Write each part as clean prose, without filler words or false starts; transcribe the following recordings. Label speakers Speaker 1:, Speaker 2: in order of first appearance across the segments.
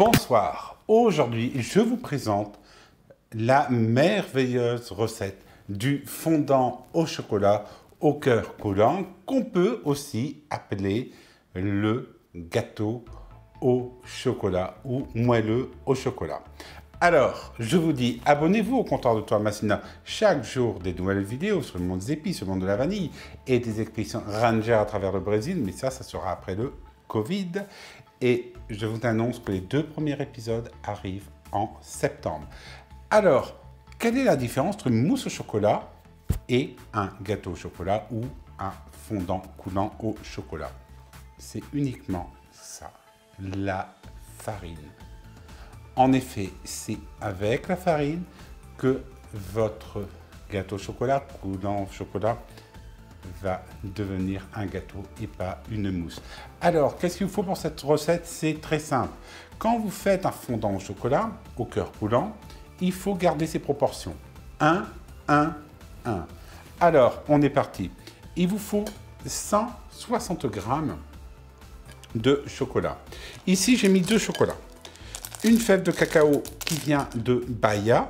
Speaker 1: Bonsoir, aujourd'hui je vous présente la merveilleuse recette du fondant au chocolat au cœur coulant qu'on peut aussi appeler le gâteau au chocolat ou moelleux au chocolat. Alors, je vous dis, abonnez-vous au comptoir de Thomas Masina. Chaque jour, des nouvelles vidéos sur le monde des épices, sur le monde de la vanille et des expéditions Ranger à travers le Brésil. Mais ça sera après le Covid. Et je vous annonce que les 2 premiers épisodes arrivent en septembre. Alors, quelle est la différence entre une mousse au chocolat et un gâteau au chocolat ou un fondant coulant au chocolat? C'est uniquement ça, la farine. En effet, c'est avec la farine que votre gâteau au chocolat, coulant au chocolat, va devenir un gâteau et pas une mousse. Alors, qu'est-ce qu'il vous faut pour cette recette? C'est très simple. Quand vous faites un fondant au chocolat, au cœur coulant, il faut garder ses proportions. 1, 1, 1. Alors, on est parti. Il vous faut 160 g de chocolat. Ici, j'ai mis 2 chocolats. Une fève de cacao qui vient de Bahia,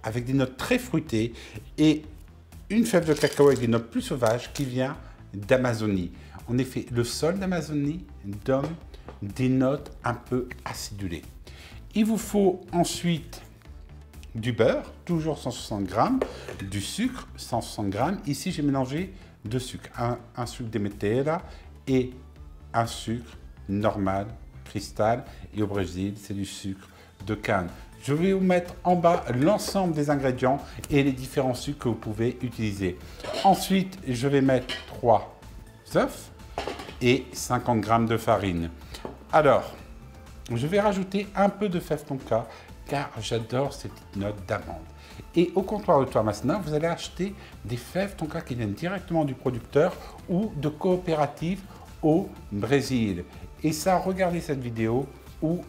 Speaker 1: avec des notes très fruitées, et une fève de cacao avec des notes plus sauvages qui vient d'Amazonie. En effet, le sol d'Amazonie donne des notes un peu acidulées. Il vous faut ensuite du beurre, toujours 160 g, du sucre, 160 g. Ici, j'ai mélangé 2 sucres, un sucre Demetera et un sucre normal, cristal, et au Brésil, c'est du sucre de canne. Je vais vous mettre en bas l'ensemble des ingrédients et les différents sucres que vous pouvez utiliser. Ensuite, je vais mettre 3 œufs et 50 g de farine. Alors, je vais rajouter un peu de fève tonka car j'adore ces petites notes d'amande. Et au comptoir de Thomas Masina, vous allez acheter des fèves tonka qui viennent directement du producteur ou de coopératives au Brésil. Et ça, regardez cette vidéo où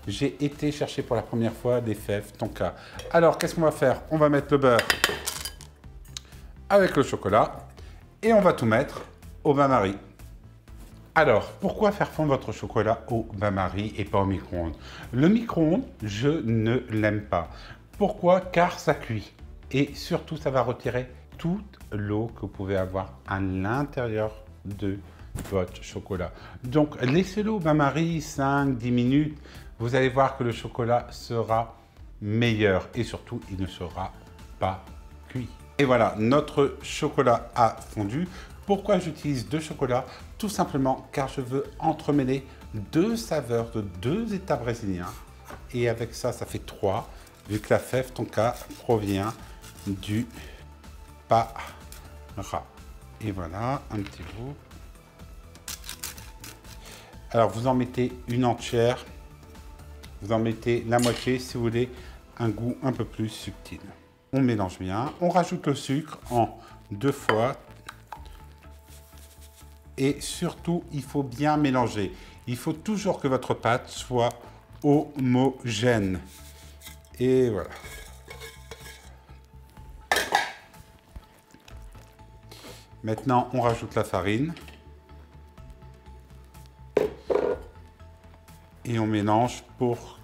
Speaker 1: j'ai été chercher pour la première fois des fèves tonka. Alors, qu'est-ce qu'on va faire? On va mettre le beurre avec le chocolat et on va tout mettre au bain-marie. Alors, pourquoi faire fondre votre chocolat au bain-marie et pas au micro-ondes? Le micro-ondes, je ne l'aime pas. Pourquoi? Car ça cuit. Et surtout, ça va retirer toute l'eau que vous pouvez avoir à l'intérieur de votre chocolat. Donc, laissez-le au bain-marie 5-10 minutes. Vous allez voir que le chocolat sera meilleur et surtout, il ne sera pas cuit. Et voilà, notre chocolat a fondu. Pourquoi j'utilise 2 chocolats? Tout simplement car je veux entremêler 2 saveurs de 2 États brésiliens. Et avec ça, ça fait 3, vu que la fève tonka provient du Pará. Et voilà, un petit bout. Alors, vous en mettez une entière. Vous en mettez la moitié si vous voulez un goût un peu plus subtil. On mélange bien. On rajoute le sucre en 2 fois. Et surtout, il faut bien mélanger. Il faut toujours que votre pâte soit homogène. Et voilà. Maintenant, on rajoute la farine. Et on mélange pour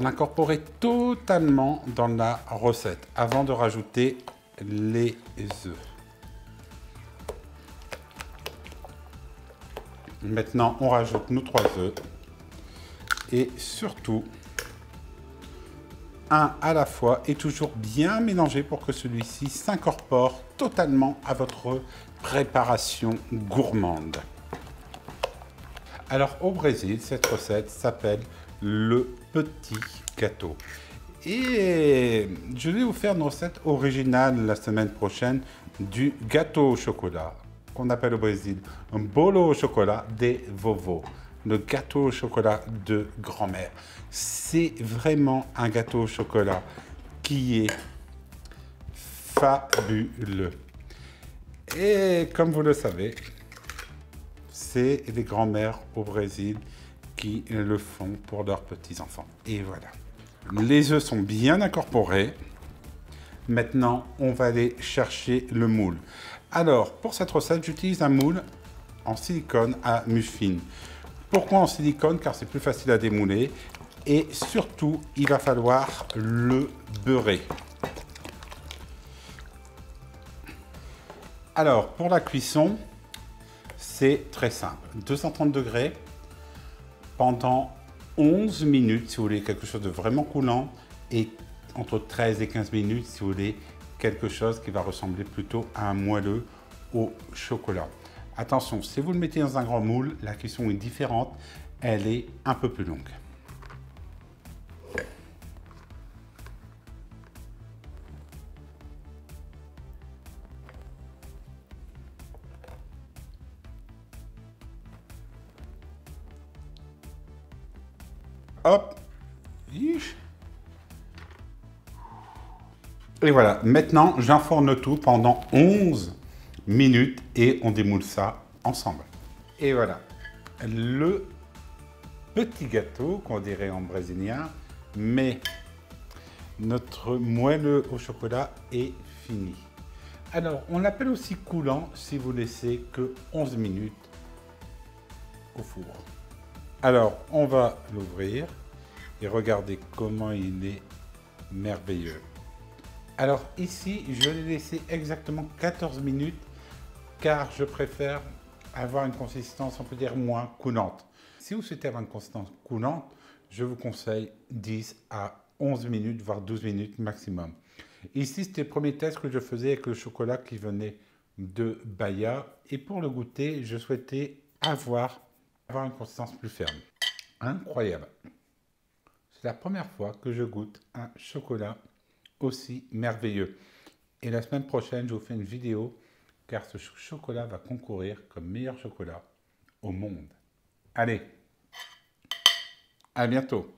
Speaker 1: l'incorporer totalement dans la recette avant de rajouter les œufs. Maintenant, on rajoute nos 3 œufs et surtout un à la fois et toujours bien mélanger pour que celui-ci s'incorpore totalement à votre préparation gourmande. Alors au Brésil, cette recette s'appelle le petit gâteau. Et je vais vous faire une recette originale la semaine prochaine du gâteau au chocolat, qu'on appelle au Brésil un bolo au chocolat de vovô, le gâteau au chocolat de grand-mère. C'est vraiment un gâteau au chocolat qui est fabuleux. Et comme vous le savez, c'est les grands-mères au Brésil qui le font pour leurs petits-enfants. Et voilà. Les œufs sont bien incorporés. Maintenant, on va aller chercher le moule. Alors, pour cette recette, j'utilise un moule en silicone à muffins. Pourquoi en silicone? Car c'est plus facile à démouler. Et surtout, il va falloir le beurrer. Alors, pour la cuisson, c'est très simple. 230 degrés pendant 11 minutes, si vous voulez quelque chose de vraiment coulant, et entre 13 et 15 minutes, si vous voulez quelque chose qui va ressembler plutôt à un moelleux au chocolat. Attention, si vous le mettez dans un grand moule, la cuisson est différente, elle est un peu plus longue. Hop. Et voilà, maintenant j'enfourne tout pendant 11 minutes et on démoule ça ensemble. Et voilà, le petit gâteau qu'on dirait en brésilien, mais notre moelleux au chocolat est fini. Alors, on l'appelle aussi coulant si vous laissez que 11 minutes au four. Alors, on va l'ouvrir et regardez comment il est merveilleux. Alors ici, je l'ai laissé exactement 14 minutes car je préfère avoir une consistance, on peut dire, moins coulante. Si vous souhaitez avoir une consistance coulante, je vous conseille 10 à 11 minutes, voire 12 minutes maximum. Ici, c'était le premier test que je faisais avec le chocolat qui venait de Bahia. Et pour le goûter, je souhaitais avoir une consistance plus ferme. Incroyable. C'est la première fois que je goûte un chocolat aussi merveilleux. Et la semaine prochaine, je vous fais une vidéo car ce chocolat va concourir comme meilleur chocolat au monde. Allez, à bientôt.